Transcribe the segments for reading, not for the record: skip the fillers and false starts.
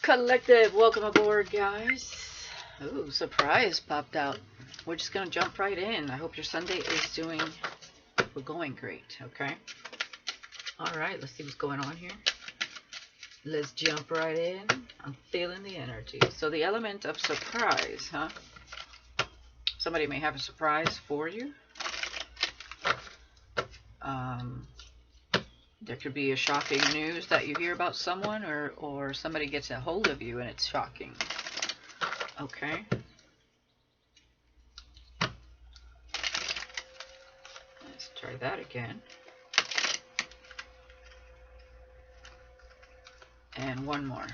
Collective, welcome aboard, guys. Ooh, surprise popped out. We're just gonna jump right in. I hope your Sunday is going great, okay? Alright, let's see what's going on here. Let's jump right in. I'm feeling the energy. So the element of surprise, huh? Somebody may have a surprise for you. There could be a shocking news that you hear about someone, or somebody gets a hold of you and it's shocking. Okay. Let's try that again. And one more.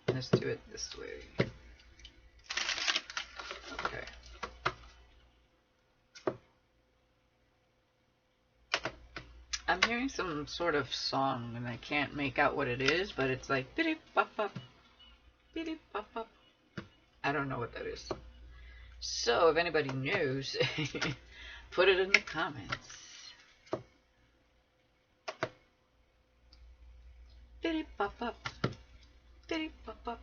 Let's do it this way. Okay. I'm hearing some sort of song and I can't make out what it is, but it's like biddy bop bop, biddy bop bop. I don't know what that is. So if anybody knows, put it in the comments. Biddy bop bop, biddy bop bop.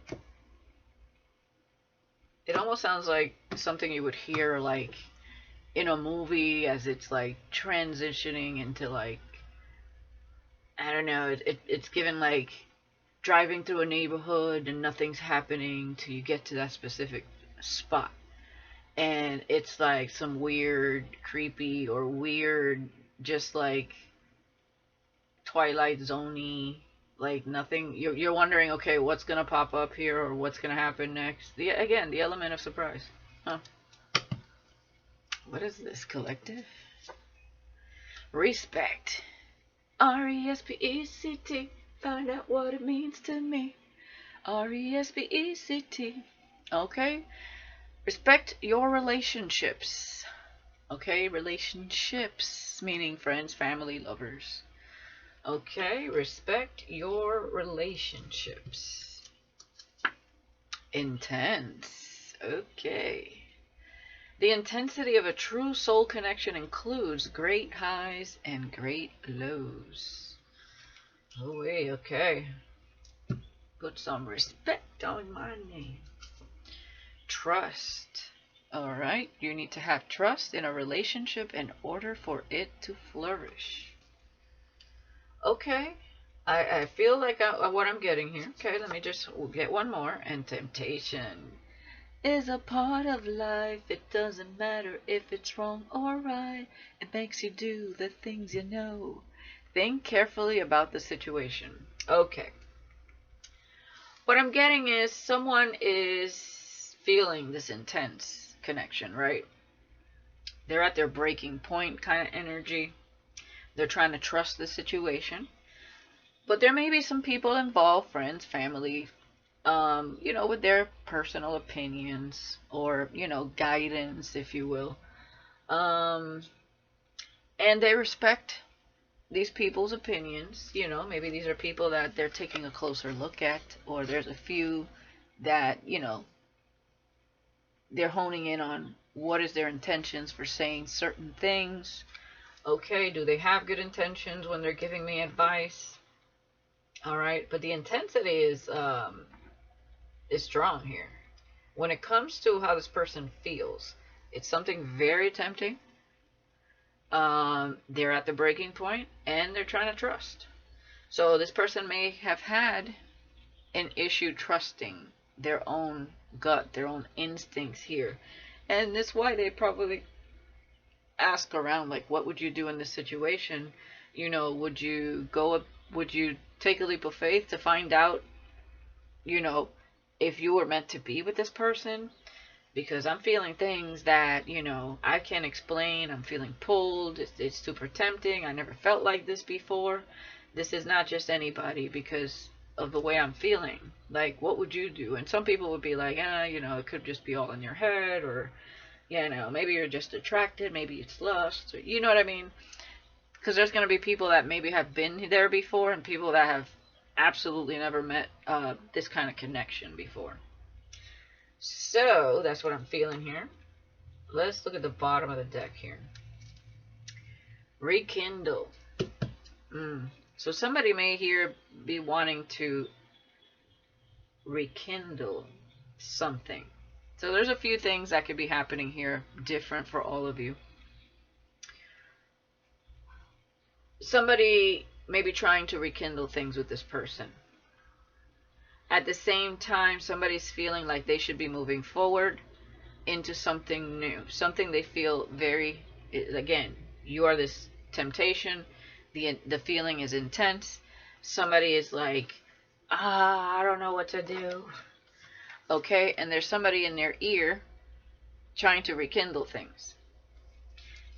It almost sounds like something you would hear like in a movie as it's like transitioning into like, I don't know, it's given like driving through a neighborhood and nothing's happening till you get to that specific spot. And it's like some weird, creepy, or weird, just like Twilight Zone-y, like nothing. You're wondering, okay, what's gonna pop up here or what's gonna happen next? Again, the element of surprise. Huh. What is this, collective? Respect. R-E-S-P-E-C-T. Find out what it means to me. R-E-S-P-E-C-T. Okay? Respect your relationships. Okay? Relationships, meaning friends, family, lovers. Okay? Respect your relationships. Intense. Okay. The intensity of a true soul connection includes great highs and great lows. Oh, wait, okay. Put some respect on my name. Trust. Alright, you need to have trust in a relationship in order for it to flourish. Okay, I feel like what I'm getting here. Okay, let me just get one more. And temptation is a part of life. It doesn't matter if it's wrong or right. It makes you do the things you know. Think carefully about the situation. Okay. What I'm getting is someone is feeling this intense connection, right? They're at their breaking point kind of energy. They're trying to trust the situation. But there may be some people involved, friends, family, with their personal opinions or, guidance, if you will. And they respect these people's opinions. Maybe these are people that they're taking a closer look at, or there's a few that, they're honing in on what is their intentions for saying certain things. Okay, do they have good intentions when they're giving me advice? All right, but the intensity is strong here. When it comes to how this person feels, it's something very tempting. They're at the breaking point and they're trying to trust. So this person may have had an issue trusting their own gut, their own instincts here. And that's why they probably ask around, like, what would you do in this situation? Would you take a leap of faith to find out, if you were meant to be with this person? Because I'm feeling things that, I can't explain. I'm feeling pulled. It's super tempting. I never felt like this before. This is not just anybody because of the way I'm feeling. Like, what would you do? And some people would be like, it could just be all in your head, or, maybe you're just attracted. Maybe it's lust. Or, you know what I mean? Because there's going to be people that maybe have been there before and people that have absolutely never met this kind of connection before. So, that's what I'm feeling here. Let's look at the bottom of the deck here. Rekindle. So somebody may here be wanting to rekindle something. So there's a few things that could be happening here, different for all of you. Somebody may be trying to rekindle things with this person. At the same time, somebody's feeling like they should be moving forward into something new, something they feel very, again, you are this temptation, the feeling is intense. Somebody is like, I don't know what to do. Okay, and there's somebody in their ear trying to rekindle things.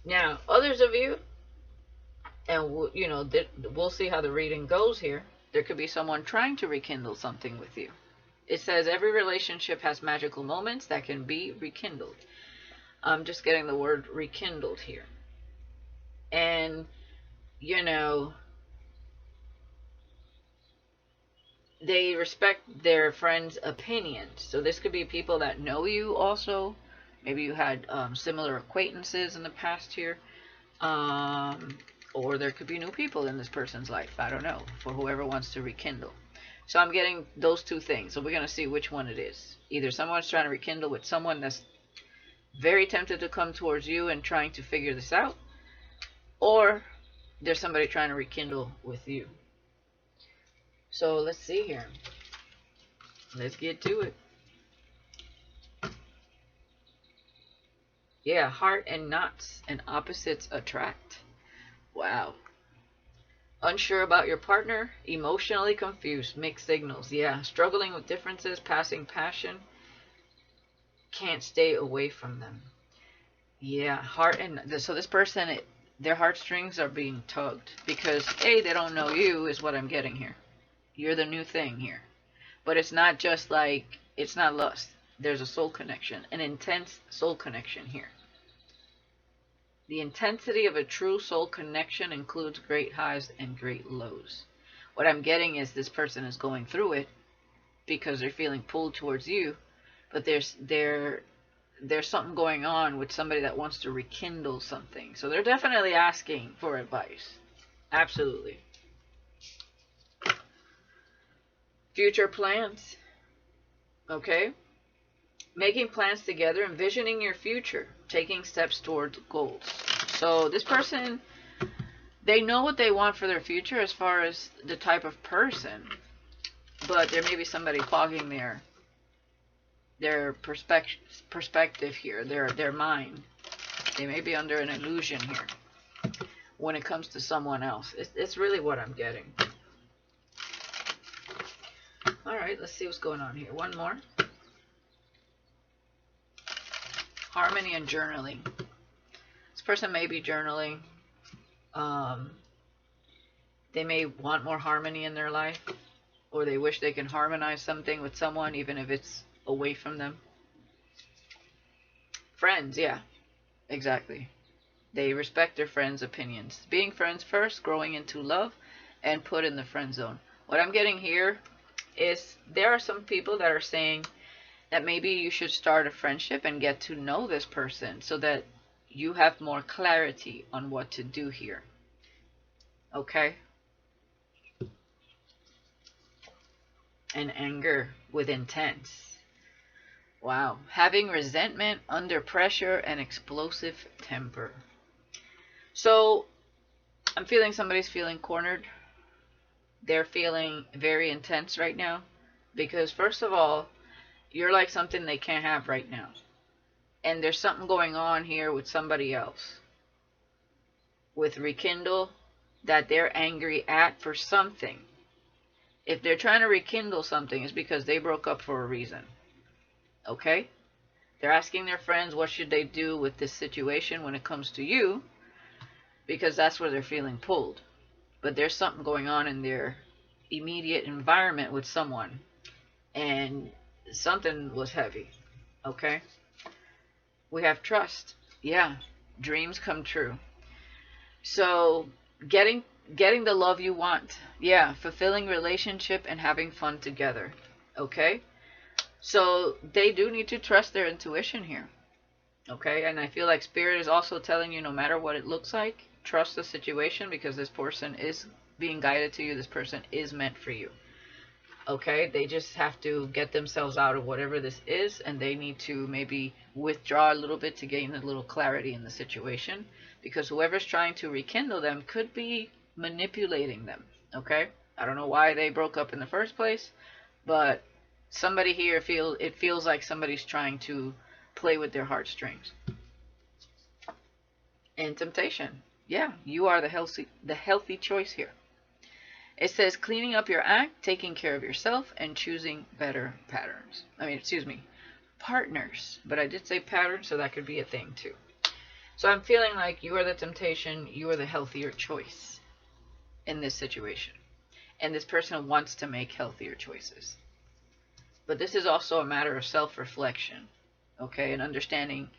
Now, others of you, and we'll see how the reading goes here, there could be someone trying to rekindle something with you. It says every relationship has magical moments that can be rekindled. I'm just getting the word rekindled here. And, they respect their friends' opinions. So this could be people that know you also. Maybe you had similar acquaintances in the past here. Or there could be new people in this person's life. I don't know. For whoever wants to rekindle. So I'm getting those two things. So we're going to see which one it is. Either someone's trying to rekindle with someone that's very tempted to come towards you and trying to figure this out. Or there's somebody trying to rekindle with you. So let's see here. Let's get to it. Yeah, heart and knots and opposites attract. Wow. Unsure about your partner, emotionally confused, mixed signals. Yeah, struggling with differences, passing passion. Can't stay away from them. Yeah, heart and so this person, their heartstrings are being tugged because A, they don't know you is what I'm getting here. You're the new thing here. But it's not just like, it's not lust. There's a soul connection, an intense soul connection here. The intensity of a true soul connection includes great highs and great lows. What I'm getting is this person is going through it because they're feeling pulled towards you, but there's something going on with somebody that wants to rekindle something. So they're definitely asking for advice. Absolutely. Future plans. Okay? Making plans together, envisioning your future, taking steps towards goals. So this person, they know what they want for their future as far as the type of person, but there may be somebody fogging their perspective here, their mind. They may be under an illusion here when it comes to someone else. It's really what I'm getting. Alright, let's see what's going on here. One more. Harmony and journaling. This person may be journaling. They may want more harmony in their life, or they wish they can harmonize something with someone, even if it's away from them. Friends, yeah, exactly. They respect their friends' opinions. Being friends first, growing into love, and put in the friend zone. What I'm getting here is there are some people that are saying that maybe you should start a friendship and get to know this person so that you have more clarity on what to do here. Okay? And anger with intent. Wow. Having resentment, under pressure, and explosive temper. So, I'm feeling somebody's feeling cornered. They're feeling very intense right now. Because first of all, you're like something they can't have right now. And there's something going on here with somebody else. With rekindle, that they're angry at for something. If they're trying to rekindle something, it's because they broke up for a reason. Okay? They're asking their friends what should they do with this situation when it comes to you, because that's where they're feeling pulled. But there's something going on in their immediate environment with someone, and something was heavy. Okay? We have trust. Yeah. Dreams come true. So, getting the love you want. Yeah. Fulfilling relationship and having fun together. Okay? So, they do need to trust their intuition here. Okay? And I feel like Spirit is also telling you, no matter what it looks like, trust the situation, because this person is being guided to you. This person is meant for you. Okay, they just have to get themselves out of whatever this is, and they need to maybe withdraw a little bit to gain a little clarity in the situation, because whoever's trying to rekindle them could be manipulating them. Okay, I don't know why they broke up in the first place, but somebody here feels like somebody's trying to play with their heartstrings. And temptation, yeah, you are the healthy choice here. It says cleaning up your act, taking care of yourself, and choosing better patterns. Partners. But I did say patterns, so that could be a thing too. So I'm feeling like you are the temptation, you are the healthier choice in this situation. And this person wants to make healthier choices. But this is also a matter of self-reflection, okay, and understanding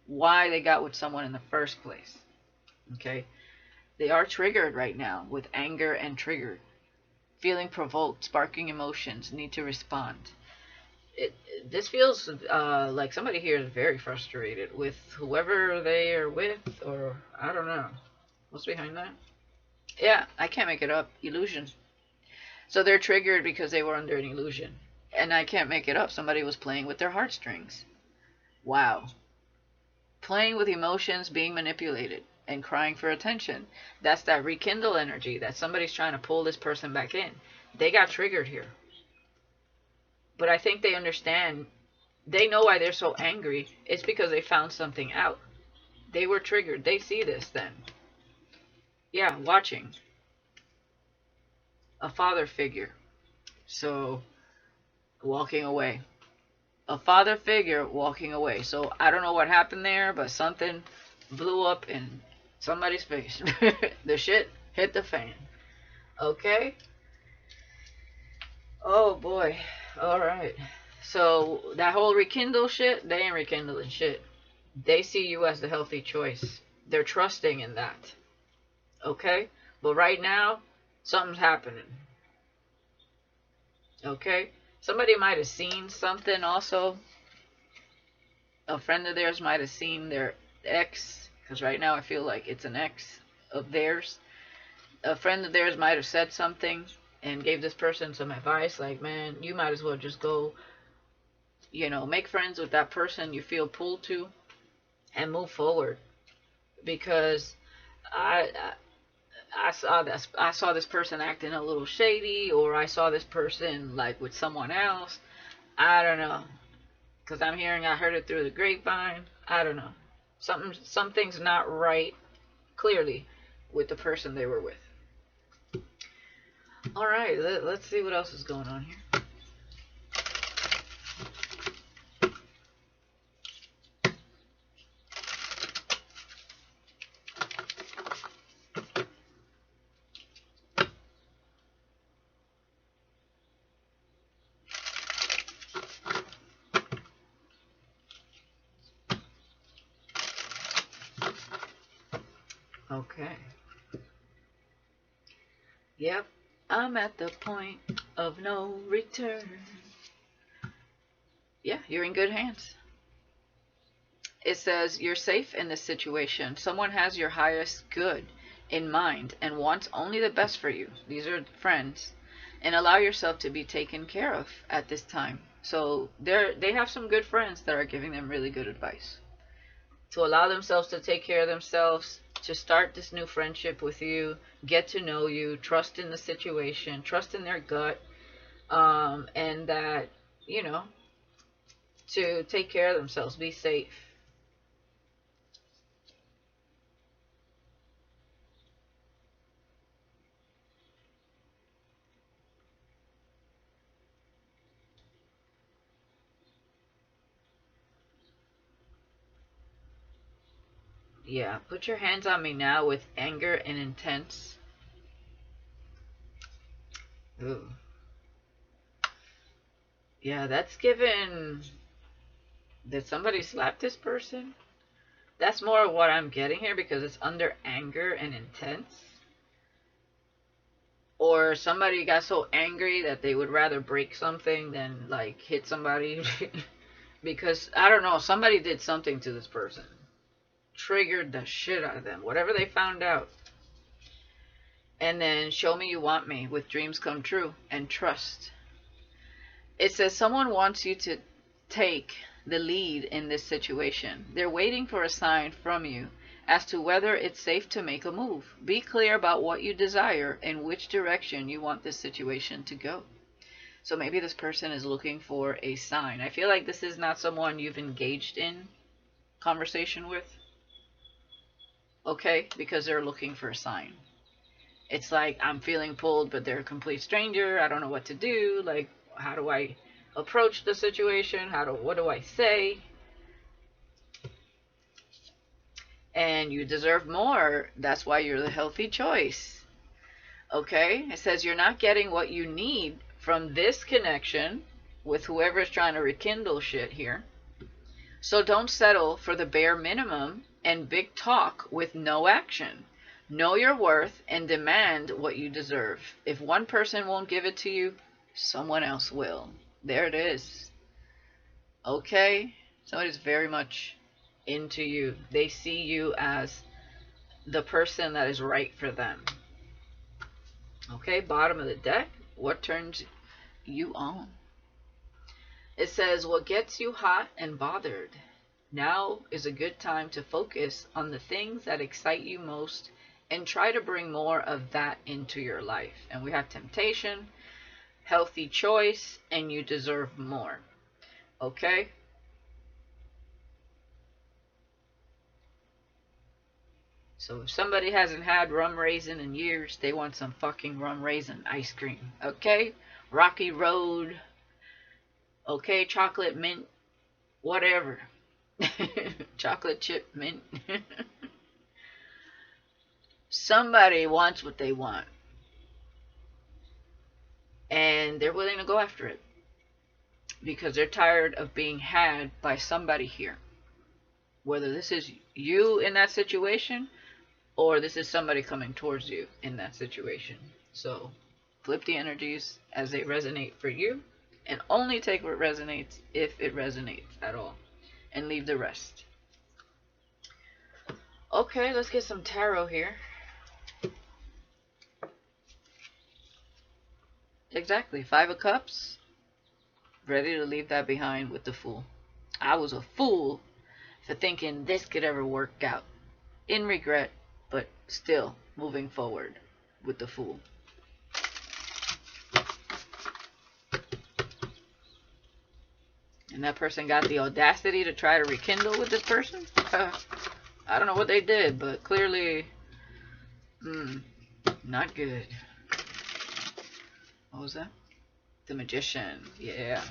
why they got with someone in the first place, okay? They are triggered right now with anger and triggered. Feeling provoked, sparking emotions, need to respond. This feels like somebody here is very frustrated with whoever they are with, or I don't know. What's behind that? Yeah, I can't make it up. Illusion. So they're triggered because they were under an illusion. And I can't make it up. Somebody was playing with their heartstrings. Wow. Playing with emotions, being manipulated, and crying for attention. That's that rekindle energy that somebody's trying to pull this person back in. They got triggered here. But I think they understand. They know why they're so angry. It's because they found something out. They were triggered. They see this then. Yeah, watching. A father figure. So, walking away. A father figure walking away. So, I don't know what happened there, but something blew up in somebody's face. The shit hit the fan. Okay? Oh boy. Alright. So, that whole rekindle shit, they ain't rekindling shit. They see you as the healthy choice. They're trusting in that. Okay? But right now, something's happening. Okay? Somebody might have seen something also. A friend of theirs might have seen their ex, because right now I feel like it's an ex of theirs. A friend of theirs might have said something and gave this person some advice, like, man, you might as well just go, make friends with that person you feel pulled to and move forward. Because I saw this person acting a little shady, or I saw this person like with someone else. I don't know, because I heard it through the grapevine. I don't know. Something's not right, clearly, with the person they were with. All right, let's see what else is going on here. Okay. Yep, I'm at the point of no return. Yeah, you're in good hands. It says you're safe in this situation. Someone has your highest good in mind and wants only the best for you. These are friends. And allow yourself to be taken care of at this time. So they have some good friends that are giving them really good advice. To allow themselves to take care of themselves, to start this new friendship with you, get to know you, trust in the situation, trust in their gut, and that, to take care of themselves, be safe. Yeah, put your hands on me now with anger and intense. Ooh. Yeah, that's given. Did somebody slap this person? That's more of what I'm getting here, because it's under anger and intense. Or somebody got so angry that they would rather break something than like hit somebody. Because I don't know, somebody did something to this person. Triggered the shit out of them. Whatever they found out. And then show me you want me with dreams come true and trust. It says someone wants you to take the lead in this situation. They're waiting for a sign from you as to whether it's safe to make a move. Be clear about what you desire and which direction you want this situation to go. So maybe this person is looking for a sign. I feel like this is not someone you've engaged in conversation with. Okay? Because they're looking for a sign. It's like, I'm feeling pulled, but they're a complete stranger. I don't know what to do. Like, how do I approach the situation? What do I say? And you deserve more. That's why you're the healthy choice. Okay? It says you're not getting what you need from this connection with whoever's trying to rekindle shit here. So don't settle for the bare minimum and big talk with no action. Know your worth and demand what you deserve. If one person won't give it to you, someone else will. There it is. Okay? Somebody's very much into you. They see you as the person that is right for them. Okay, bottom of the deck. What turns you on? It says, what gets you hot and bothered? Now is a good time to focus on the things that excite you most and try to bring more of that into your life. And we have temptation, healthy choice, and you deserve more. Okay? So if somebody hasn't had rum raisin in years, they want some fucking rum raisin ice cream. Okay? Rocky Road. Okay? Chocolate mint. Whatever. Chocolate chip mint. Somebody wants what they want. And they're willing to go after it. Because they're tired of being had by somebody here. Whether this is you in that situation, or this is somebody coming towards you in that situation. So, flip the energies as they resonate for you, and only take what resonates if it resonates at all, and leave the rest. Okay, let's get some tarot here. Exactly, 5 of Cups. Ready to leave that behind with the Fool. I was a fool for thinking this could ever work out. In regret, but still moving forward with the Fool. And that person got the audacity to try to rekindle with this person. I don't know what they did, but clearly, not good. What was that? The Magician. Yeah.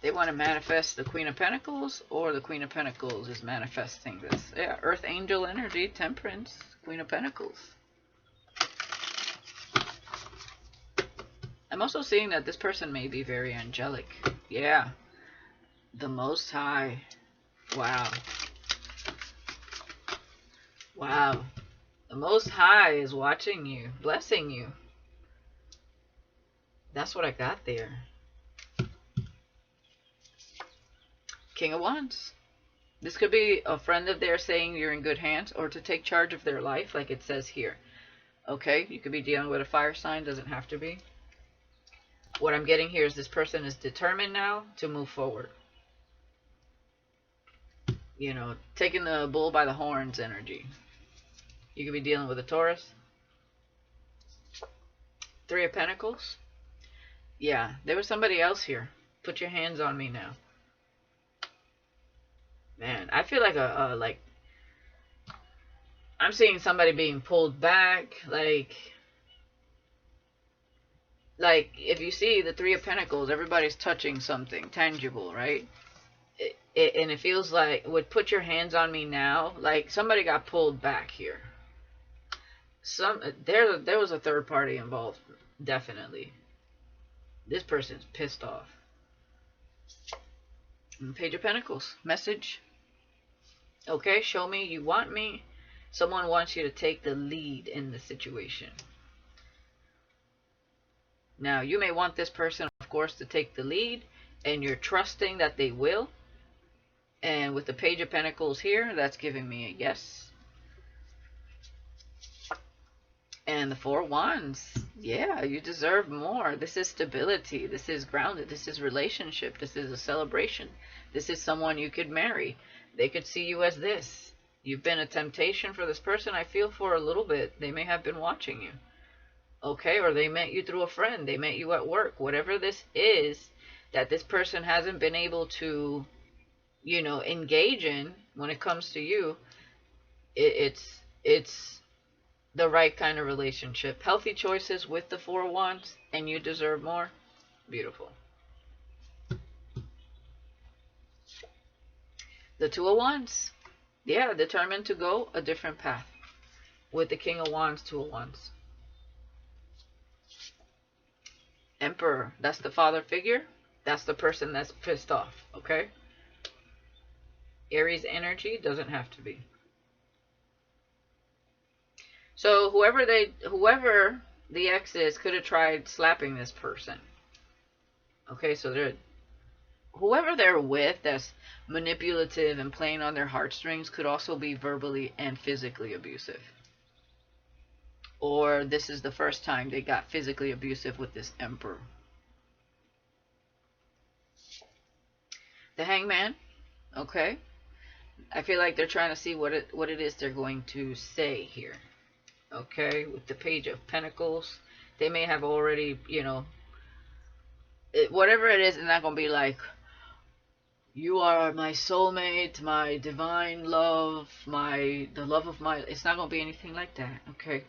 They want to manifest the Queen of Pentacles, or the Queen of Pentacles is manifesting this. Yeah, Earth Angel energy, Temperance, Queen of Pentacles. I'm also seeing that this person may be very angelic. Yeah. The Most High. Wow. Wow. The Most High is watching you, blessing you. That's what I got there. King of Wands. This could be a friend of theirs saying you're in good hands, or to take charge of their life, like it says here. Okay, you could be dealing with a fire sign, doesn't have to be. What I'm getting here is this person is determined now to move forward. You know, taking the bull by the horns energy. You could be dealing with a Taurus. 3 of Pentacles. Yeah, there was somebody else here. Put your hands on me now. Man, I feel like I'm seeing somebody being pulled back. Like if you see the 3 of Pentacles, everybody's touching something tangible, right? And it feels like, would put your hands on me now, like somebody got pulled back here. There was a third party involved, definitely. This person's pissed off. And Page of Pentacles, message. Okay, show me you want me. Someone wants you to take the lead in the situation. Now, you may want this person, of course, to take the lead, and you're trusting that they will. And with the Page of Pentacles here, that's giving me a yes. And the Four Wands, yeah, you deserve more. This is stability. This is grounded. This is relationship. This is a celebration. This is someone you could marry. They could see you as this. You've been a temptation for this person, I feel, for a little bit. They may have been watching you. Okay, or they met you through a friend. They met you at work. Whatever this is that this person hasn't been able to, engage in when it comes to you, it's the right kind of relationship. Healthy choices with the Four of Wands, and you deserve more. Beautiful. The Two of Wands. Yeah, determined to go a different path. With the King of Wands, Two of Wands. Emperor. That's the father figure. That's the person that's pissed off. Okay? Aries energy doesn't have to be. So whoever the ex is could have tried slapping this person. Okay, so whoever they're with that's manipulative and playing on their heartstrings could also be verbally and physically abusive. Or this is the first time they got physically abusive with this Emperor. The Hangman, okay. I feel like they're trying to see what it is they're going to say here. Okay, with the Page of Pentacles, they may have already, whatever it is, it's not going to be like, you are my soulmate, my divine love, the love of my... It's not going to be anything like that, okay?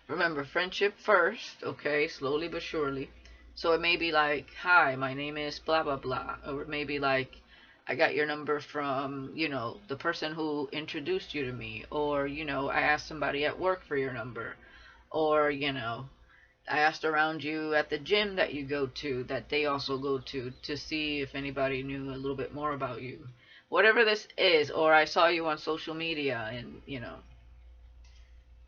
Remember, friendship first, okay? Slowly but surely. So it may be like, hi, my name is blah, blah, blah. Or it may be like, I got your number from, the person who introduced you to me. Or, I asked somebody at work for your number. Or, I asked around you at the gym that you go to, that they also go to see if anybody knew a little bit more about you. Whatever this is, or I saw you on social media and,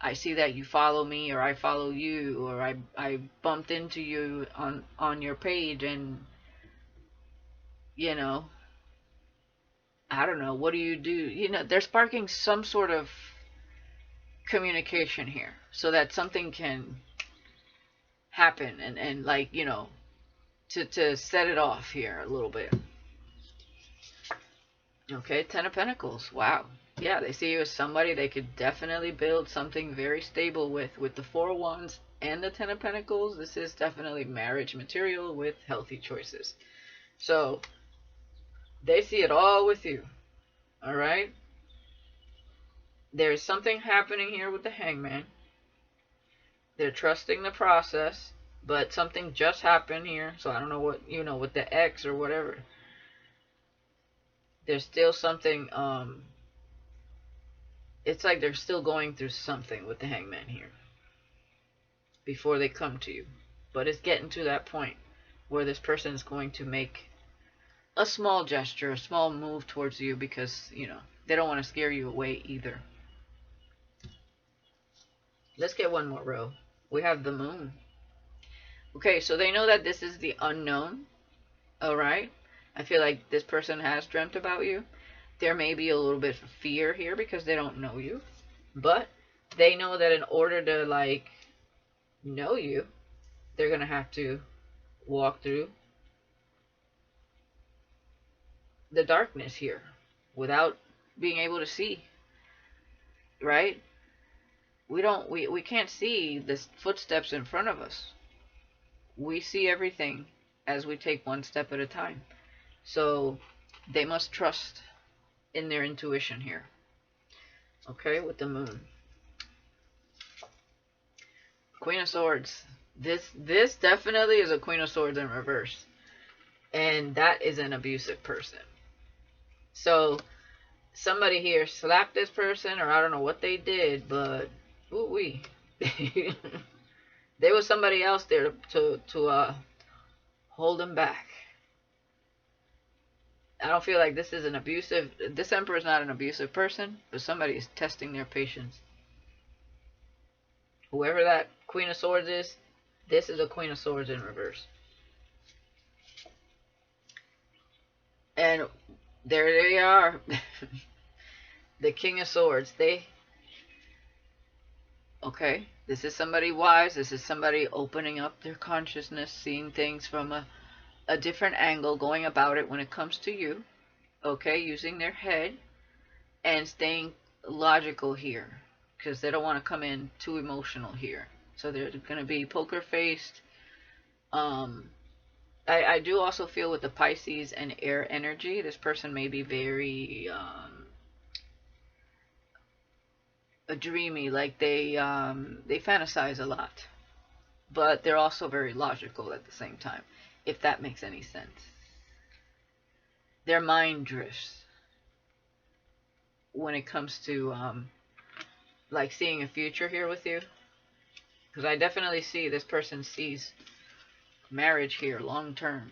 I see that you follow me, or I follow you, or I bumped into you on your page and, I don't know, what do you do? They're sparking some sort of communication here so that something can happen and like, to set it off here a little bit. Okay, Ten of Pentacles. Wow. Yeah, they see you as somebody they could definitely build something very stable with the Four of Wands and the Ten of Pentacles. This is definitely marriage material with healthy choices. So, they see it all with you. Alright? There's something happening here with the Hangman. They're trusting the process, but something just happened here. So I don't know what, with the ex or whatever. There's still something, it's like they're still going through something with the Hangman here before they come to you. But it's getting to that point where this person is going to make a small gesture, a small move towards you because, they don't want to scare you away either. Let's get one more row. We have the Moon. Okay, so they know that this is the unknown. Alright? I feel like this person has dreamt about you. There may be a little bit of fear here because they don't know you. But they know that in order to, like, know you, they're going to have to walk through the darkness here without being able to see. Right? We can't see the footsteps in front of us. We see everything as we take one step at a time. So they must trust in their intuition here. Okay, with the Moon. Queen of Swords. This definitely is a Queen of Swords in reverse. And that is an abusive person. So somebody here slapped this person, or I don't know what they did, but ooh-wee. There was somebody else there to hold them back. I don't feel like this Emperor is not an abusive person, but somebody is testing their patience. Whoever that Queen of Swords is, this is a Queen of Swords in reverse. And there they are. The King of Swords. Okay. This is somebody wise. This is somebody opening up their consciousness, seeing things from a different angle, going about it when it comes to you. Okay, using their head and staying logical here, because they don't want to come in too emotional here. So they're going to be poker faced. I do also feel with the Pisces and air energy, this person may be very dreamy, like they fantasize a lot, but they're also very logical at the same time, if that makes any sense. Their mind drifts when it comes to like seeing a future here with you, because I definitely see this person sees marriage here long term.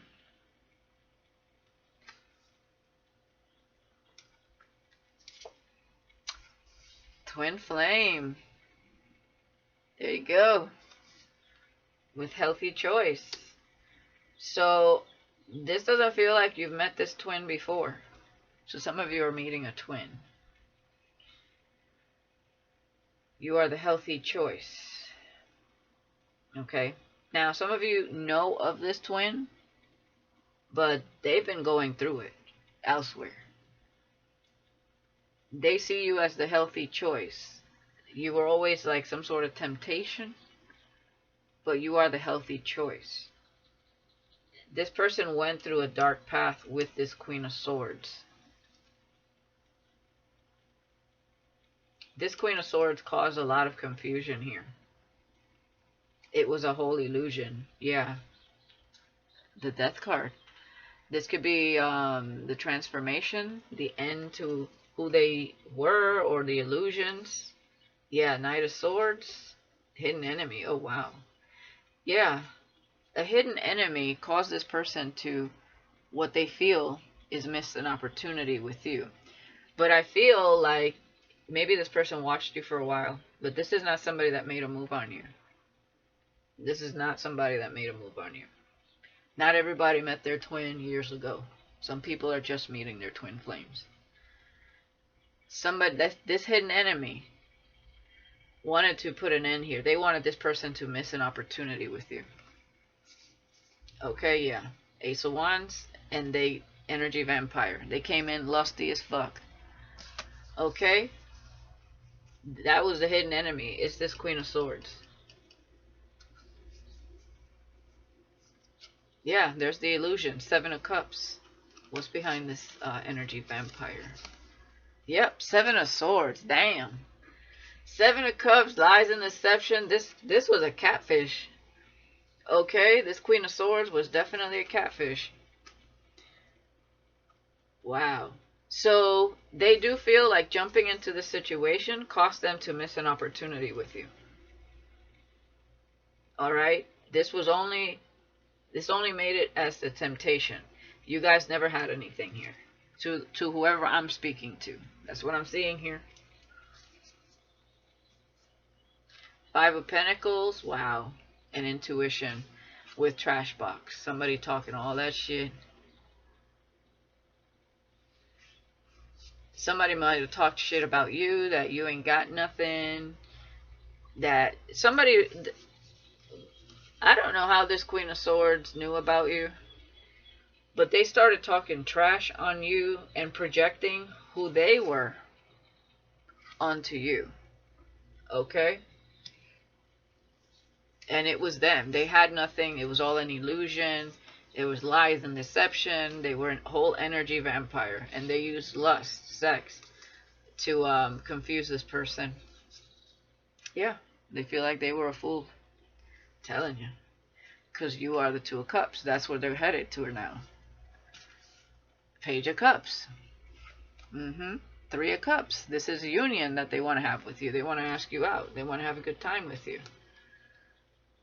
Twin flame. There you go. With healthy choice. So this doesn't feel like you've met this twin before. So some of you are meeting a twin. You are the healthy choice. Okay. Now some of you know of this twin, but they've been going through it elsewhere. They see you as the healthy choice. You were always like some sort of temptation, but you are the healthy choice. This person went through a dark path with this Queen of Swords. This Queen of Swords caused a lot of confusion here. It was a whole illusion. Yeah. The Death card. This could be the transformation, the end to who they were, or the illusions. Yeah, Knight of Swords. Hidden enemy. Oh, wow. Yeah. A hidden enemy caused this person to, what they feel is miss an opportunity with you. But I feel like maybe this person watched you for a while, but this is not somebody that made a move on you. This is not somebody that made a move on you. Not everybody met their twin years ago. Some people are just meeting their twin flames. Somebody, this hidden enemy wanted to put an end here. They wanted this person to miss an opportunity with you. Okay, yeah. Ace of Wands and they energy vampire. They came in lusty as fuck. Okay? That was the hidden enemy. It's this Queen of Swords. Yeah, there's the illusion. 7 of Cups. What's behind this energy vampire? Yep, 7 of Swords. Damn. 7 of Cups, lies and deception. This was a catfish. Okay, this Queen of Swords was definitely a catfish. Wow. So they do feel like jumping into the situation cost them to miss an opportunity with you. Alright? This only made it as the temptation. You guys never had anything here. To whoever I'm speaking to. That's what I'm seeing here. 5 of Pentacles. Wow. And intuition with trash box. Somebody talking all that shit. Somebody might have talked shit about you, that you ain't got nothing. That somebody... I don't know how this Queen of Swords knew about you, but they started talking trash on you and projecting who they were onto you. Okay? And it was them. They had nothing. It was all an illusion. It was lies and deception. They were a whole energy vampire. And they used lust, sex, to confuse this person. Yeah. They feel like they were a fool. Telling you. Because you are the 2 of Cups. That's where they're headed to now. Page of Cups. 3 of Cups. This is a union that they want to have with you. They want to ask you out. They want to have a good time with you.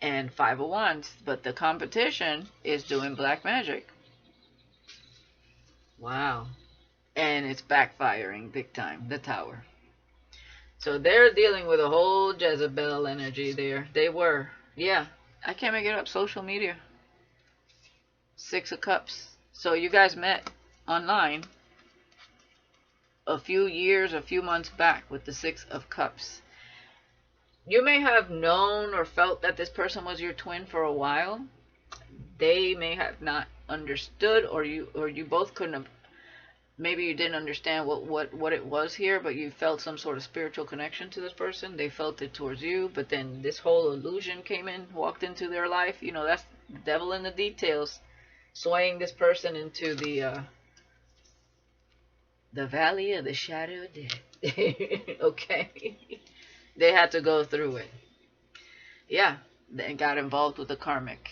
And 5 of Wands. But the competition is doing black magic. Wow. And it's backfiring big time. The Tower. So they're dealing with a whole Jezebel energy there. They were. Yeah. I can't make it up. Social media. 6 of Cups. So you guys met online a few months back with the 6 of Cups. You may have known or felt that this person was your twin for a while. They may have not understood, or you both couldn't have, maybe you didn't understand what it was here, but you felt some sort of spiritual connection to this person. They felt it towards you, but then this whole illusion came in, walked into their life. You know, that's the devil in the details, swaying this person into the valley of the shadow of death. Okay. They had to go through it. Yeah, they got involved with the karmic.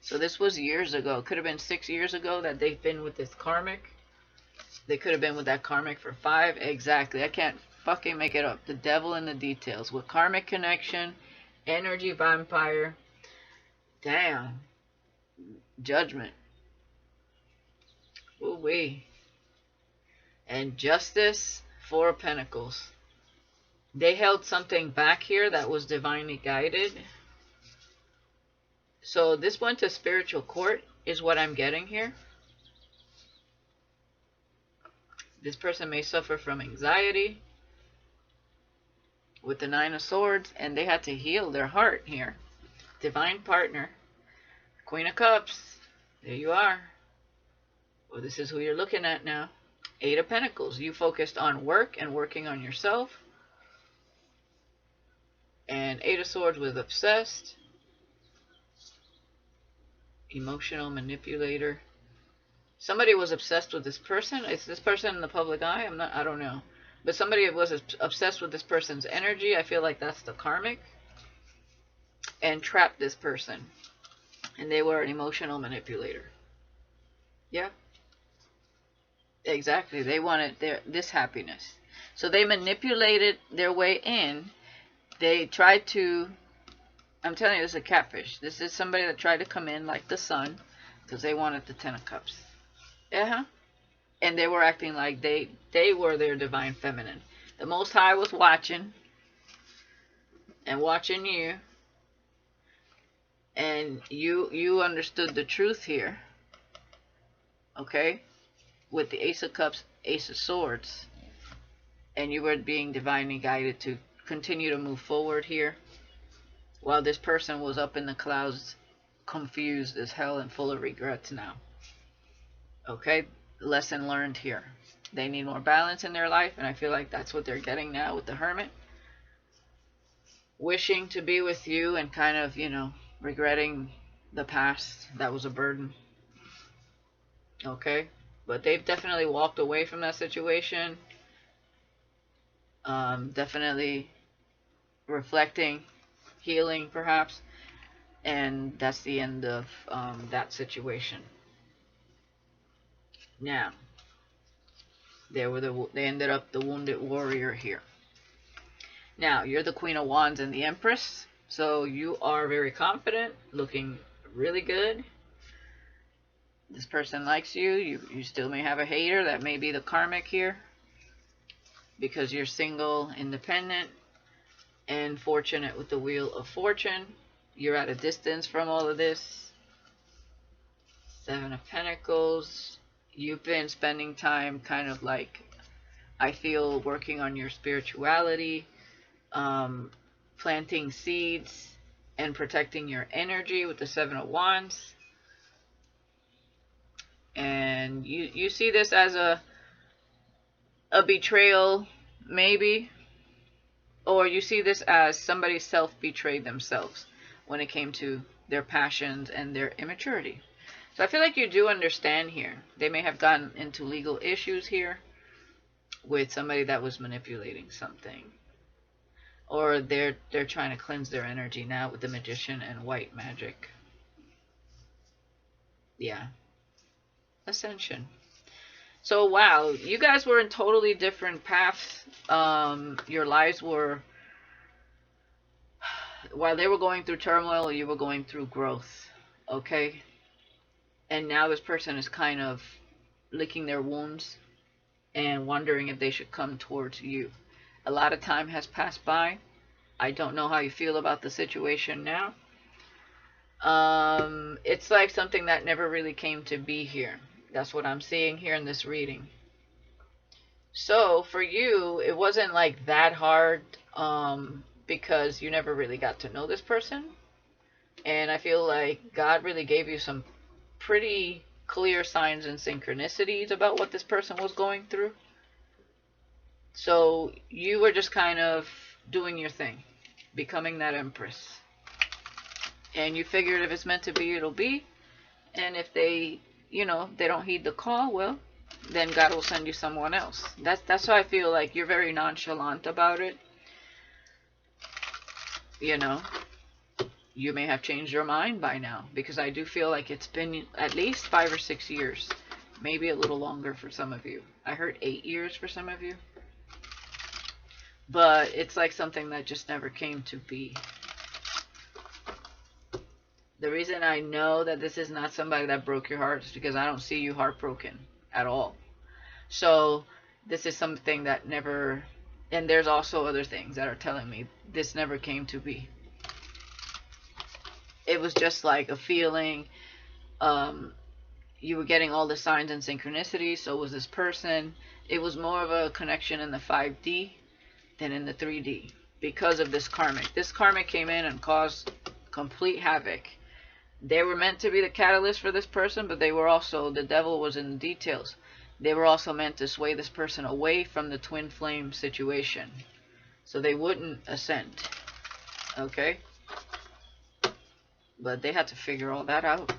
So this was years ago. Could have been 6 years ago that they've been with this karmic. They could have been with that karmic for 5. Exactly. I can't fucking make it up. The devil in the details. With karmic connection, energy vampire. Damn. Judgment. Ooh-wee. And justice. 4 of Pentacles. They held something back here that was divinely guided. So this went to spiritual court is what I'm getting here. This person may suffer from anxiety with the 9 of Swords, and they had to heal their heart here. Divine partner. Queen of Cups. There you are. Well, this is who you're looking at now. 8 of Pentacles. You focused on work and working on yourself. And 8 of Swords was obsessed. Emotional manipulator. Somebody was obsessed with this person. Is this person in the public eye? I don't know. But somebody was obsessed with this person's energy. I feel like that's the karmic. And trapped this person. And they were an emotional manipulator. Yeah. Exactly. They wanted this happiness. So they manipulated their way in. They tried to, I'm telling you, this is a catfish. This is somebody that tried to come in like the sun because they wanted the 10 of Cups. Uh-huh. And they were acting like they were their divine feminine. The Most High was watching and watching you. And you understood the truth here. Okay? With the Ace of Cups, Ace of Swords. And you were being divinely guided to continue to move forward here. While this person was up in the clouds, confused as hell and full of regrets now. Okay? Lesson learned here. They need more balance in their life, and I feel like that's what they're getting now with the Hermit. Wishing to be with you and kind of, you know, regretting the past. That was a burden. Okay? But they've definitely walked away from that situation. Definitely reflecting, healing perhaps. And that's the end of that situation. Now, they ended up the Wounded Warrior here. Now, you're the Queen of Wands and the Empress. So you are very confident, looking really good. This person likes you. You still may have a hater. That may be the karmic here. Because you're single, independent, and fortunate with the Wheel of Fortune. You're at a distance from all of this. 7 of Pentacles. You've been spending time kind of like, I feel, working on your spirituality. Planting seeds and protecting your energy with the 7 of Wands. And you see this as a betrayal, maybe. Or you see this as somebody self-betrayed themselves when it came to their passions and their immaturity. So I feel like you do understand here. They may have gotten into legal issues here with somebody that was manipulating something. Or they're trying to cleanse their energy now with the Magician and white magic. Yeah. Ascension. So wow, you guys were in totally different paths. Your lives were, while they were going through turmoil, you were going through growth. Okay? And now this person is kind of licking their wounds and wondering if they should come towards you. A lot of time has passed by. I don't know how you feel about the situation now. It's like something that never really came to be here. That's what I'm seeing here in this reading. So for you, it wasn't like that hard because you never really got to know this person. And I feel like God really gave you some pretty clear signs and synchronicities about what this person was going through. So you were just kind of doing your thing, becoming that empress. And you figured if it's meant to be, it'll be. And if they, they don't heed the call, well, then God will send you someone else. That's why I feel like you're very nonchalant about it. You may have changed your mind by now, because I do feel like it's been at least 5 or 6 years, maybe a little longer for some of you. I heard 8 years for some of you. But it's like something that just never came to be. The reason I know that this is not somebody that broke your heart is because I don't see you heartbroken at all. So this is something that never, and there's also other things that are telling me this never came to be. It was just like a feeling. You were getting all the signs and synchronicities. So was this person. It was more of a connection in the 5D than in the 3D because of this karmic. This karmic came in and caused complete havoc. They were meant to be the catalyst for this person, but they were also, the devil was in the details. They were also meant to sway this person away from the twin flame situation, so they wouldn't ascend. Okay? But they had to figure all that out.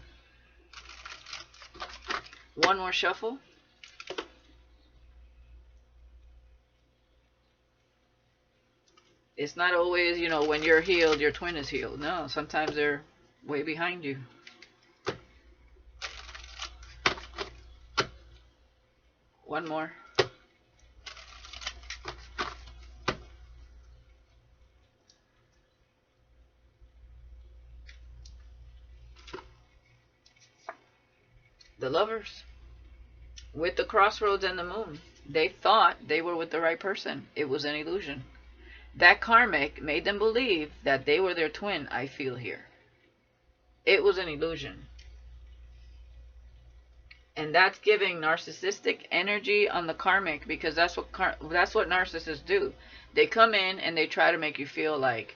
One more shuffle. It's not always, when you're healed, your twin is healed. No, sometimes they're way behind you. One more. The Lovers. With the crossroads and the moon. They thought they were with the right person. It was an illusion. That karmic made them believe that they were their twin, I feel here. It was an illusion. And that's giving narcissistic energy on the karmic, because that's what narcissists do. They come in and they try to make you feel like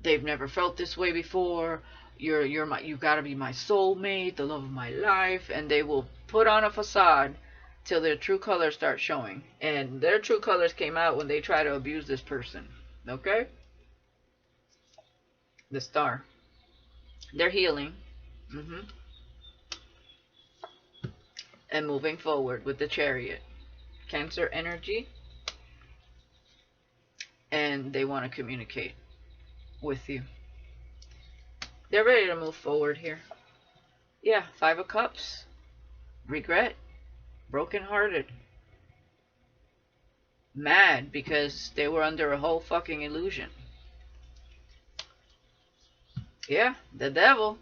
they've never felt this way before. You gotta be my soulmate, the love of my life, and they will put on a facade till their true colors start showing. And their true colors came out when they try to abuse this person. Okay? The Star. They're healing. And moving forward with the Chariot. Cancer energy. And they want to communicate with you. They're ready to move forward here. Yeah, 5 of Cups. Regret. Brokenhearted. Mad because they were under a whole fucking illusion. Yeah, the Devil.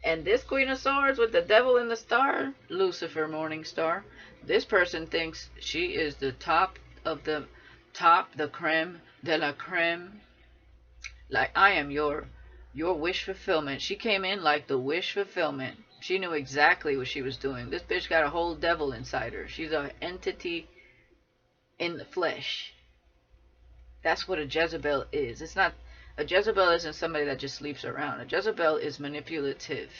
And this Queen of Swords with the Devil in the Star, Lucifer, Morning Star. This person thinks she is the top of the top, the creme de la creme. Like, I am your wish fulfillment. She came in like the wish fulfillment. She knew exactly what she was doing. This bitch got a whole devil inside her. She's an entity in the flesh. That's what a Jezebel is. It's not, a Jezebel isn't somebody that just sleeps around. A Jezebel is manipulative,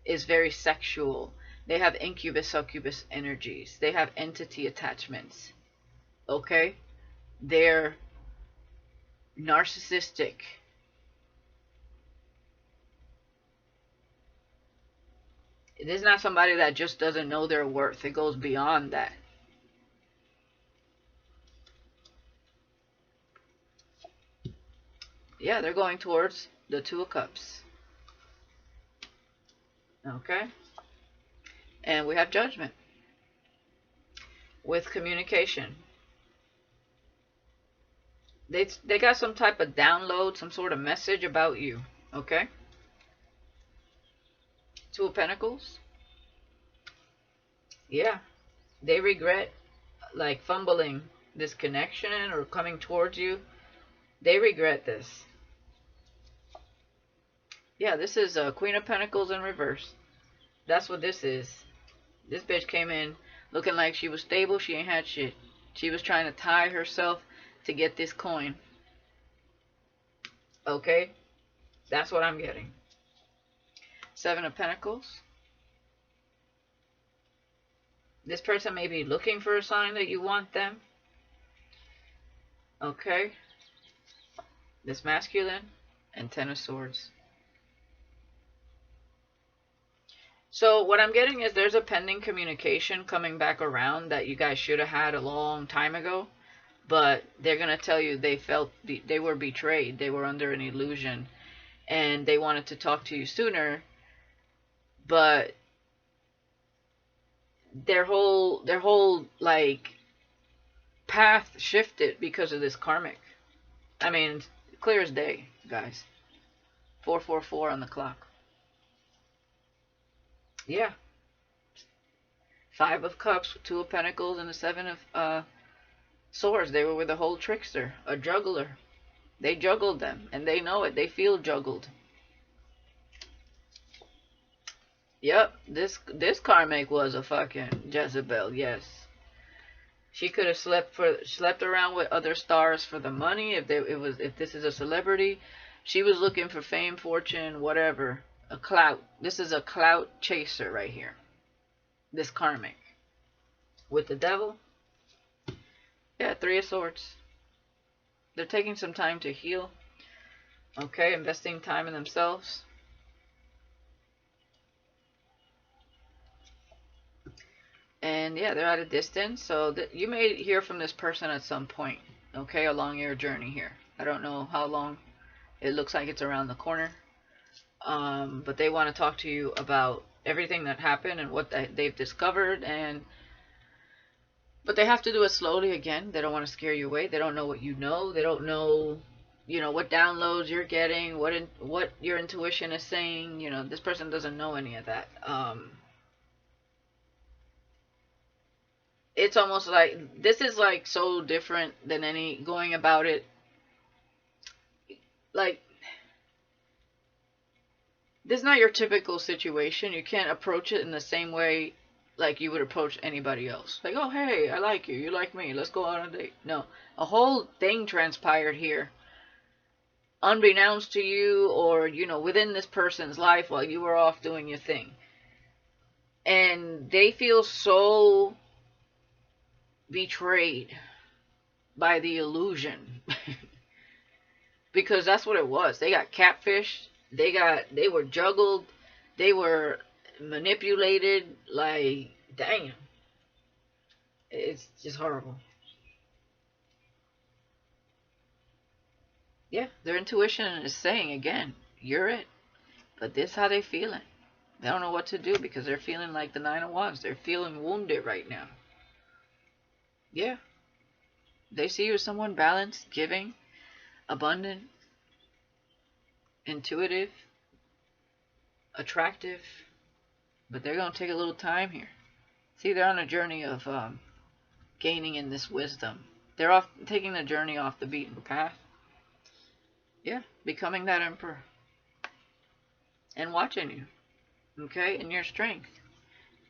is very sexual. They have incubus, succubus energies. They have entity attachments. Okay? They're narcissistic. It is not somebody that just doesn't know their worth. It goes beyond that. Yeah, they're going towards the 2 of Cups. Okay? And we have Judgment. With communication. They got some type of download, some sort of message about you. Okay? 2 of Pentacles. Yeah. They regret, like, fumbling this connection or coming towards you. They regret this. Yeah, this is a Queen of Pentacles in reverse. That's what this is. This bitch came in looking like she was stable. She ain't had shit. She was trying to tie herself to get this coin. Okay? That's what I'm getting. Seven of Pentacles. This person may be looking for a sign that you want them. Okay? This masculine. And Ten of Swords. So what I'm getting is there's a pending communication coming back around that you guys should have had a long time ago. But they're going to tell you they were betrayed. They were under an illusion. And they wanted to talk to you sooner. But their whole like path shifted because of this karmic. I mean, clear as day, guys. 444 on the clock. Yeah. Five of Cups, Two of Pentacles, and the Seven of Swords. They were with a whole trickster, a juggler. They juggled them, and they know it. They feel juggled. Yep, this karmic was a fucking Jezebel. Yes, she could have slept around with other stars for the money. If this is a celebrity, she was looking for fame, fortune, whatever, a clout. This is a clout chaser right here. This karmic with the devil. Yeah, Three of Swords. They're taking some time to heal. Okay, investing time in themselves. And yeah, they're at a distance, so you may hear from this person at some point, okay, along your journey here. I don't know how long. It looks like it's around the corner. But they want to talk to you about everything that happened and what they've discovered. But they have to do it slowly again. They don't want to scare you away. They don't know what you know. They don't know, what downloads you're getting, what your intuition is saying. This person doesn't know any of that. It's almost like this is like so different than any going about it. Like, this is not your typical situation. You can't approach it in the same way like you would approach anybody else. Like, oh, hey, I like you. You like me. Let's go on a date. No. A whole thing transpired here. Unbeknownst to you or, within this person's life while you were off doing your thing. And they feel so betrayed by the illusion. Because that's what it was. They got catfished. They were juggled. They were manipulated. Like, damn. It's just horrible. Yeah, their intuition is saying again, you're it. But this is how they feeling. They don't know what to do because they're feeling like the Nine of Wands. They're feeling wounded right now. Yeah. They see you as someone balanced, giving, abundant, intuitive, attractive. But they're going to take a little time here. See, they're on a journey of gaining in this wisdom. They're taking the journey off the beaten path. Yeah, becoming that emperor. And watching you. Okay, in your strength.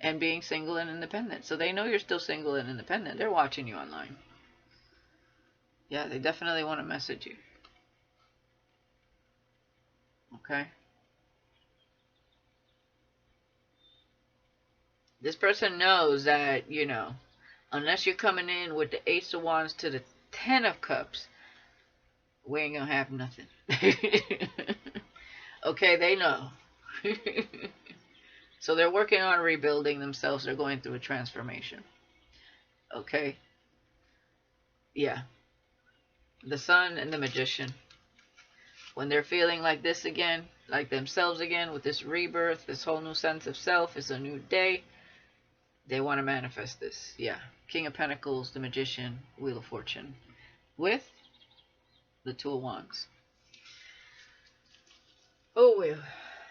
And being single and independent. So they know you're still single and independent. They're watching you online. Yeah, they definitely want to message you. Okay. This person knows that, unless you're coming in with the Ace of Wands to the Ten of Cups, we ain't gonna have nothing. Okay, they know. So they're working on rebuilding themselves. They're going through a transformation. Okay. Yeah. The Sun and the Magician. When they're feeling like this again, like themselves again, with this rebirth, this whole new sense of self, it's a new day. They want to manifest this. Yeah. King of Pentacles, the Magician, Wheel of Fortune. With the Two of Wands. Oh, well.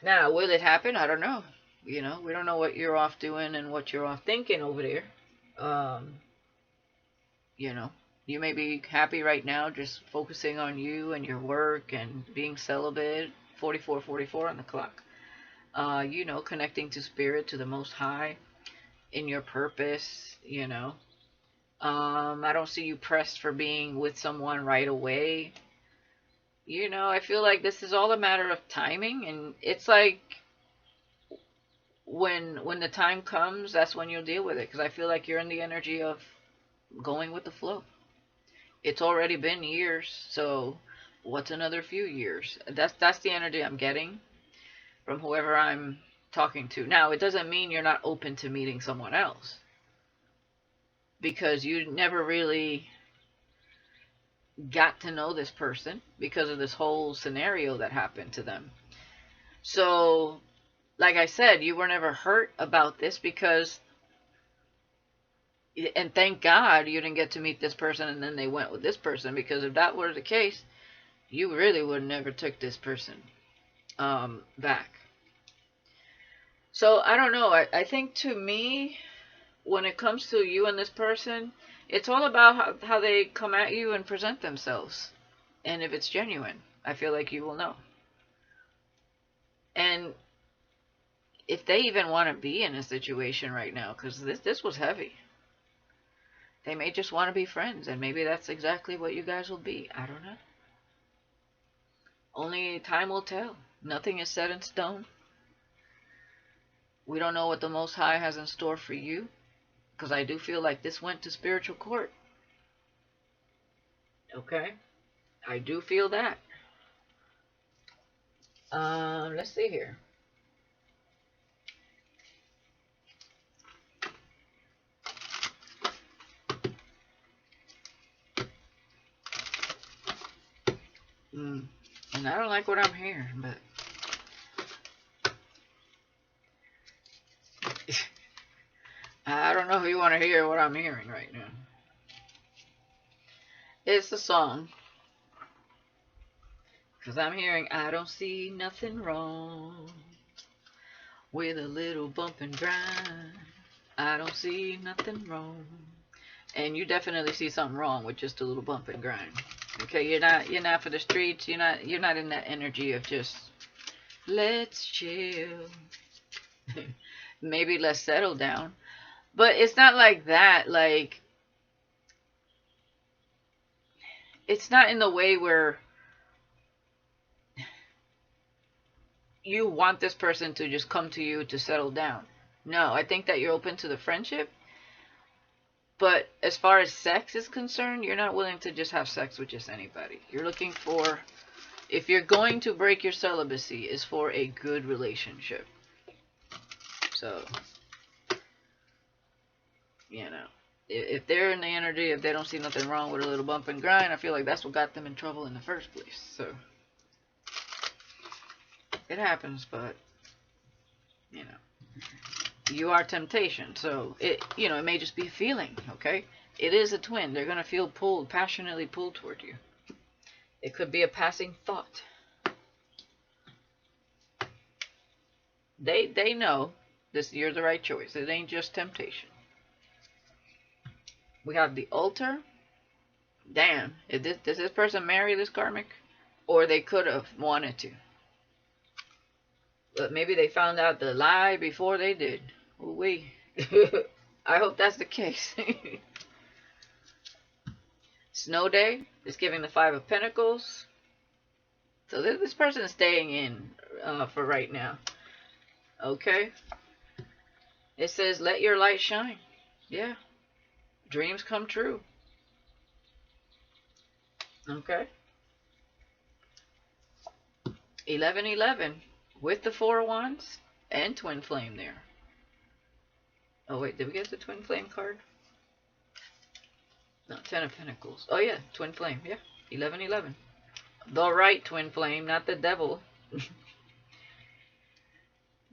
Now, will it happen? I don't know. We don't know what you're off doing and what you're off thinking over there. You may be happy right now just focusing on you and your work and being celibate. 44:44 on the clock. Connecting to spirit, to the Most High in your purpose, I don't see you pressed for being with someone right away. You know, I feel like this is all a matter of timing, and it's like when the time comes, that's when you'll deal with it. Because I feel like you're in the energy of going with the flow. It's already been years, so what's another few years? That's the energy I'm getting from whoever I'm talking to. Now, it doesn't mean you're not open to meeting someone else, because you never really got to know this person because of this whole scenario that happened to them. So, like I said, you were never hurt about this because, and thank God you didn't get to meet this person and then they went with this person, because if that were the case, you really would never took this person back. So I don't know. I think, to me, when it comes to you and this person, it's all about how they come at you and present themselves. And if it's genuine, I feel like you will know. And if they even want to be in a situation right now, because this was heavy. They may just want to be friends, and maybe that's exactly what you guys will be. I don't know. Only time will tell. Nothing is set in stone. We don't know what the Most High has in store for you, because I do feel like this went to spiritual court. Okay? I do feel that. Let's see here. And I don't like what I'm hearing, but I don't know if you want to hear what I'm hearing right now. It's a song. Because I'm hearing, I don't see nothing wrong with a little bump and grind. I don't see nothing wrong. And you definitely see something wrong with just a little bump and grind. Okay, you're not for the streets. You're not in that energy of just let's chill. Maybe let's settle down. But it's not like that. Like, it's not in the way where you want this person to just come to you to settle down. No, I think that you're open to the friendship. But as far as sex is concerned, you're not willing to just have sex with just anybody. You're looking for, if you're going to break your celibacy, is for a good relationship. So, you know, if they're in the energy, if they don't see nothing wrong with a little bump and grind, I feel like that's what got them in trouble in the first place. So, it happens, but, you know, you are temptation. So, it may just be a feeling, okay? It is a twin. They're going to feel pulled, passionately pulled toward you. It could be a passing thought. They know this, you're the right choice. It ain't just temptation. We have the altar. Damn, does this person marry this karmic? Or they could have wanted to. But maybe they found out the lie before they did. Ooh-wee. I hope that's the case. Snow Day is giving the Five of Pentacles. So this person is staying in for right now. Okay. It says, let your light shine. Yeah. Dreams come true. Okay. 1111 with the Four of Wands and Twin Flame there. Oh wait, did we get the Twin Flame card? No, Ten of Pentacles. Oh yeah, Twin Flame. Yeah, 1111. The right Twin Flame, not the devil.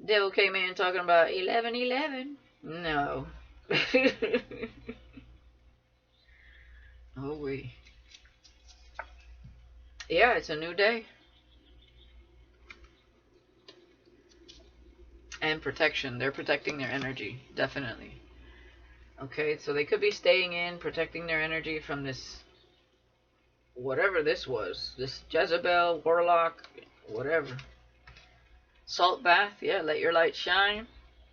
Devil came in talking about 1111. No. Oh wait. Yeah, it's a new day. And protection. They're protecting their energy. Definitely. Okay, so they could be staying in, protecting their energy from this, whatever this was. This Jezebel, Warlock, whatever. Salt bath. Yeah, let your light shine.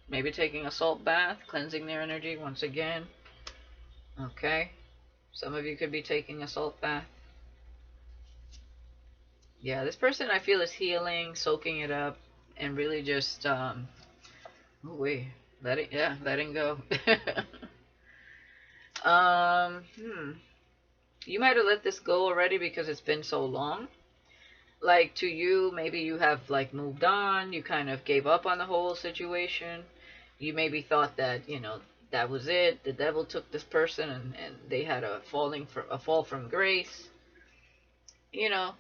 Maybe taking a salt bath, cleansing their energy once again. Okay. Some of you could be taking a salt bath. Yeah, this person I feel is healing, soaking it up, and really just oh wait, letting go. Hmm. You might have let this go already because it's been so long. Like to you, maybe you have like moved on, you kind of gave up on the whole situation. You maybe thought that, that was it. The devil took this person and they had a fall from grace. You know,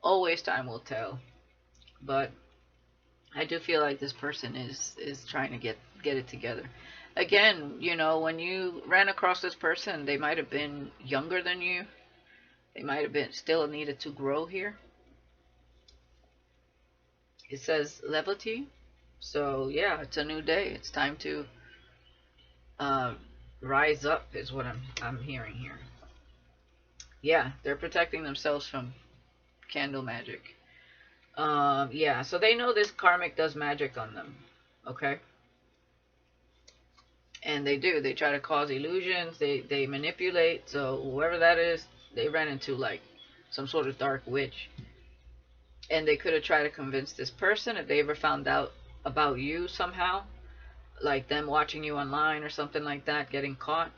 always time will tell. But I do feel like this person is trying to get it together. Again, when you ran across this person, they might have been younger than you. They might have been still needed to grow here. It says levity. So yeah, it's a new day. It's time to uh, rise up is what I'm hearing here. Yeah, they're protecting themselves from candle magic. Yeah, so they know this karmic does magic on them. Okay? And they do. They try to cause illusions. They manipulate. So whoever that is, they ran into like some sort of dark witch. And they could have tried to convince this person if they ever found out about you somehow, like them watching you online or something like that, getting caught.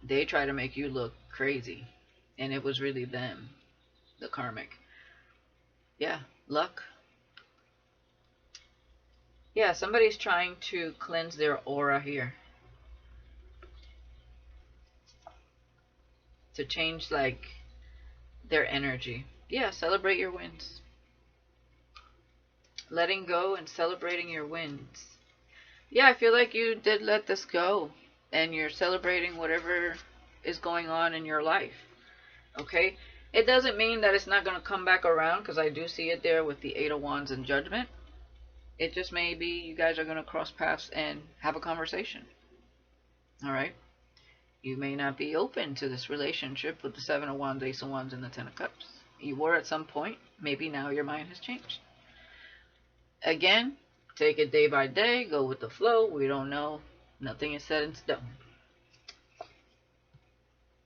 They try to make you look crazy. And it was really them, the karmic. Yeah, luck. Yeah, somebody's trying to cleanse their aura here. To change like their energy. Yeah, celebrate your wins. Letting go and celebrating your wins. Yeah, I feel like you did let this go and you're celebrating whatever is going on in your life. Okay? It doesn't mean that it's not going to come back around because I do see it there with the Eight of Wands and Judgment. It just may be you guys are going to cross paths and have a conversation. All right? You may not be open to this relationship with the Seven of Wands, Ace of Wands, and the Ten of Cups. You were at some point. Maybe now your mind has changed. Again, take it day by day. Go with the flow. We don't know. Nothing is set in stone.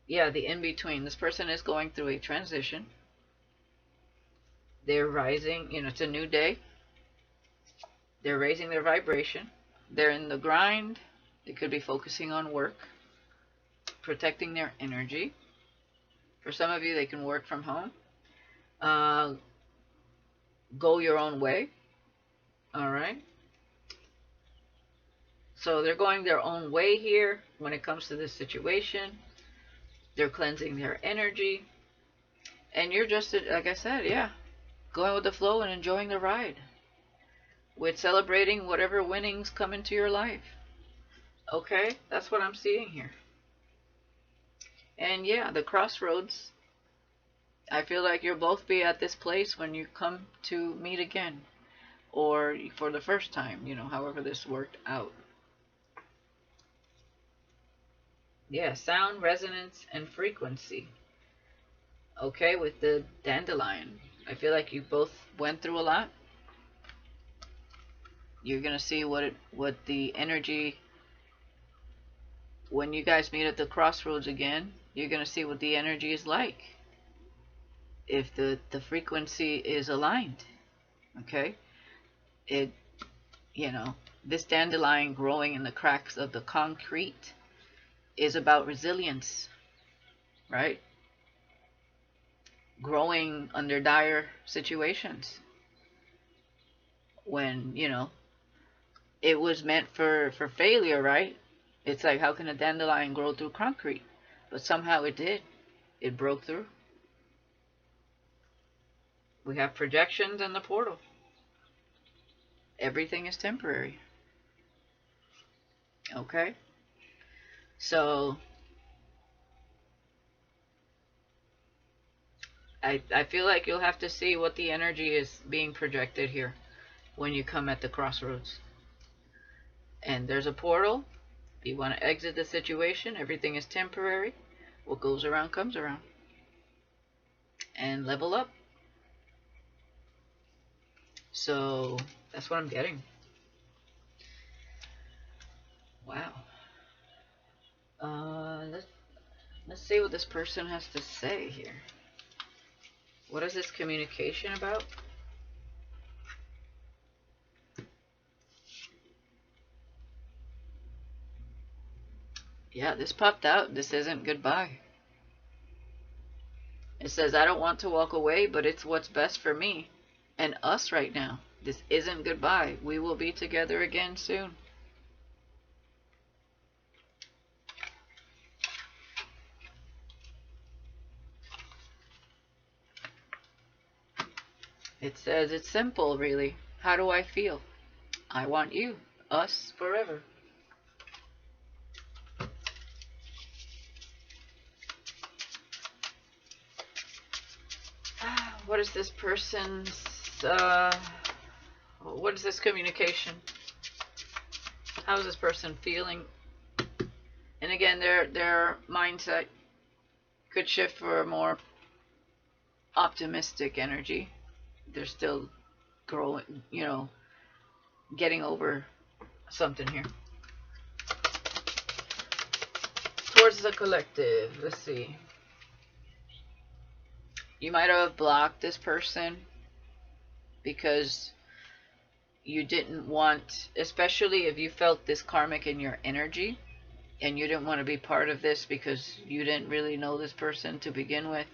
Yeah, the in-between. This person is going through a transition. They're rising. It's a new day. They're raising their vibration. They're in the grind. They could be focusing on work, protecting their energy. For some of you, they can work from home. Go your own way. All right. So they're going their own way here when it comes to this situation. They're cleansing their energy. And you're just, like I said, yeah, going with the flow and enjoying the ride. With celebrating whatever winnings come into your life. Okay? That's what I'm seeing here. And yeah, the crossroads. I feel like you'll both be at this place when you come to meet again. Or for the first time, however this worked out. Yeah, sound, resonance, and frequency. Okay, with the dandelion. I feel like you both went through a lot. You're gonna see what the energy when you guys meet at the crossroads again. You're gonna see what the energy is like. If the frequency is aligned, okay. It, this dandelion growing in the cracks of the concrete is about resilience, right? Growing under dire situations. When, it was meant for failure, right? It's like, how can a dandelion grow through concrete? But somehow it did. It broke through. We have projections in the portal. Everything is temporary. Okay? So, I feel like you'll have to see what the energy is being projected here when you come at the crossroads. And there's a portal. If you want to exit the situation, everything is temporary. What goes around comes around. And level up. So, that's what I'm getting. Wow. Let's see what this person has to say here. What is this communication about? Yeah, this popped out. This isn't goodbye. It says, I don't want to walk away, but it's what's best for me and us right now. This isn't goodbye. We will be together again soon. It says it's simple, really. How do I feel? I want you, us, forever. What is this person's, what is this communication? How is this person feeling? And again, their mindset could shift for a more optimistic energy. They're still growing, getting over something here. Towards the collective, let's see. You might have blocked this person because you didn't want, especially if you felt this karmic in your energy, and you didn't want to be part of this because you didn't really know this person to begin with.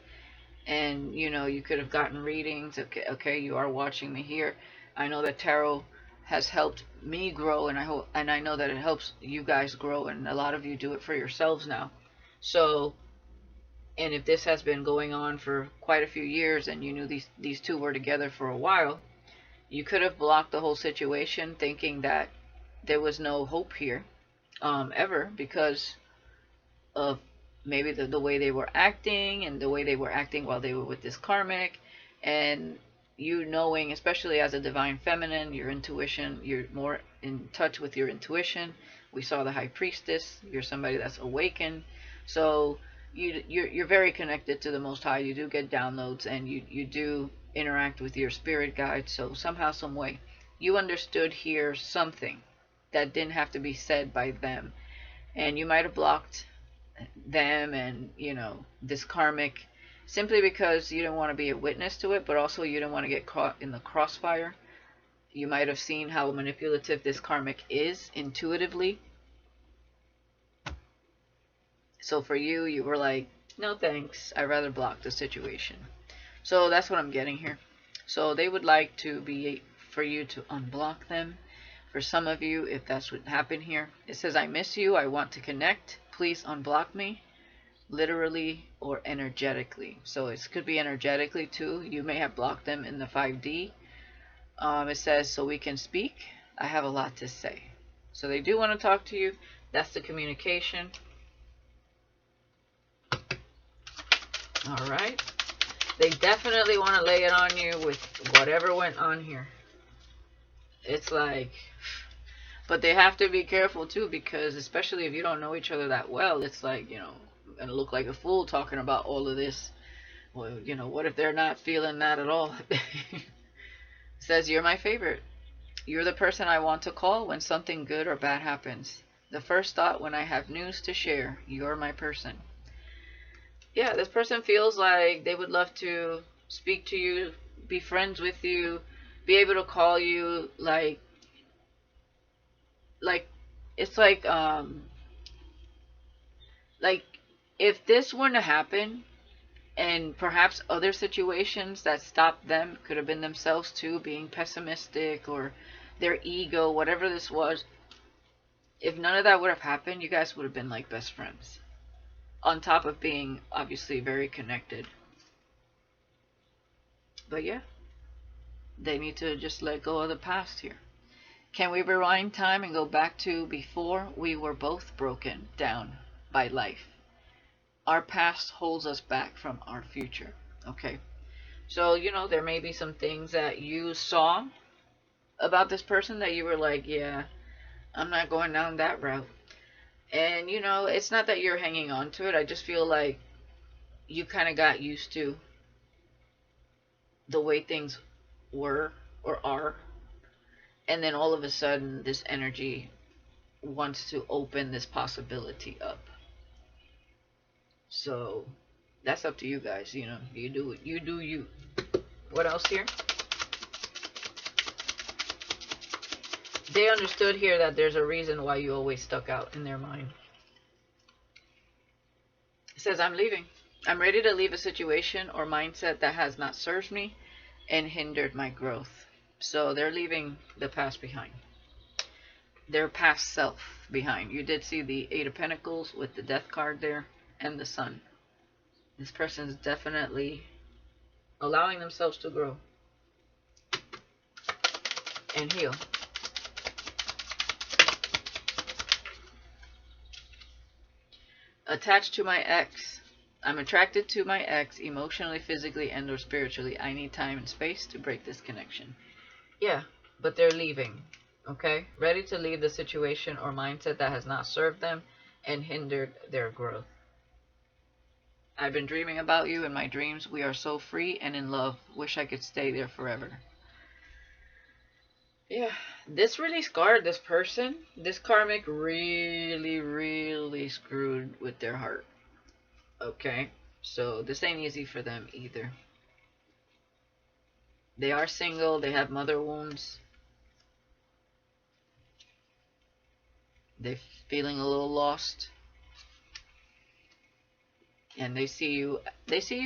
And you could have gotten readings. Okay, you are watching me here. I know that tarot has helped me grow, and I know that it helps you guys grow, and a lot of you do it for yourselves now. So, and if this has been going on for quite a few years and you knew these two were together for a while, you could have blocked the whole situation thinking that there was no hope here ever, because of maybe the way they were acting, and the way they were acting while they were with this karmic, and you knowing, especially as a divine feminine, your intuition, you're more in touch with your intuition. We saw the high priestess. You're somebody that's awakened, so you're very connected to the Most High. You do get downloads, and you do interact with your spirit guides. So somehow, some way, you understood here something that didn't have to be said by them, and you might have blocked them and this karmic simply because you didn't want to be a witness to it, but also you didn't want to get caught in the crossfire. You might have seen how manipulative this karmic is intuitively. So for you, you were like, no thanks, I'd rather block the situation. So that's what I'm getting here. So they would like to be for you to unblock them. For some of you, if that's what happened here, it says, I miss you, I want to connect, please unblock me, literally or energetically. So it could be energetically too. You may have blocked them in the 5D. It says, so we can speak, I have a lot to say. So they do want to talk to you. That's the communication. All right. They definitely want to lay it on you with whatever went on here. It's like, but they have to be careful too, because especially if you don't know each other that well, it's like, gonna look like a fool talking about all of this. Well, what if they're not feeling that at all? Says, you're my favorite. You're the person I want to call when something good or bad happens. The first thought when I have news to share. You're my person. Yeah, this person feels like they would love to speak to you, be friends with you, be able to call you, like it's like if this were to happen, and perhaps other situations that stopped them could have been themselves too, being pessimistic or their ego, whatever this was. If none of that would have happened, you guys would have been like best friends, on top of being obviously very connected. But yeah, they need to just let go of the past here. Can we rewind time and go back to before we were both broken down by life? Our past holds us back from our future. Okay. So, there may be some things that you saw about this person that you were like, yeah, I'm not going down that route. And, it's not that you're hanging on to it. I just feel like you kind of got used to the way things were or are. And then all of a sudden, this energy wants to open this possibility up. So that's up to you guys. You know, you do you. What else here? They understood here that there's a reason why you always stuck out in their mind. It says, I'm leaving. I'm ready to leave a situation or mindset that has not served me and hindered my growth. So they're leaving the past behind. Their past self behind. You did see the Eight of Pentacles with the Death card there and the Sun. This person is definitely allowing themselves to grow and heal. Attached to my ex. I'm attracted to my ex emotionally, physically, and or spiritually. I need time and space to break this connection. Yeah, but they're leaving. Okay? Ready to leave the situation or mindset that has not served them and hindered their growth. I've been dreaming about you in my dreams. We are so free and in love. Wish I could stay there forever. Yeah, this really scarred this person. This karmic really, really screwed with their heart. Okay, so this ain't easy for them either. They are single. They have mother wounds. They're feeling a little lost. And they see you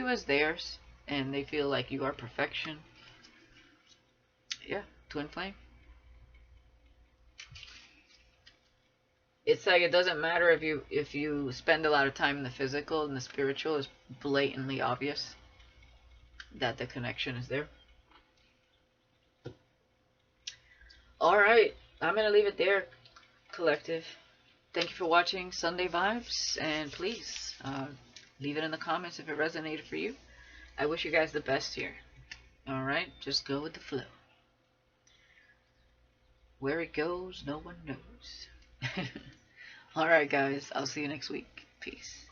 as theirs. And they feel like you are perfection. Yeah, twin flame. It's like it doesn't matter if you spend a lot of time in the physical and the spiritual is blatantly obvious that the connection is there. Alright, I'm going to leave it there, collective. Thank you for watching Sunday Vibes, and please leave it in the comments if it resonated for you. I wish you guys the best here. Alright, just go with the flow. Where it goes, no one knows. Alright guys, I'll see you next week. Peace.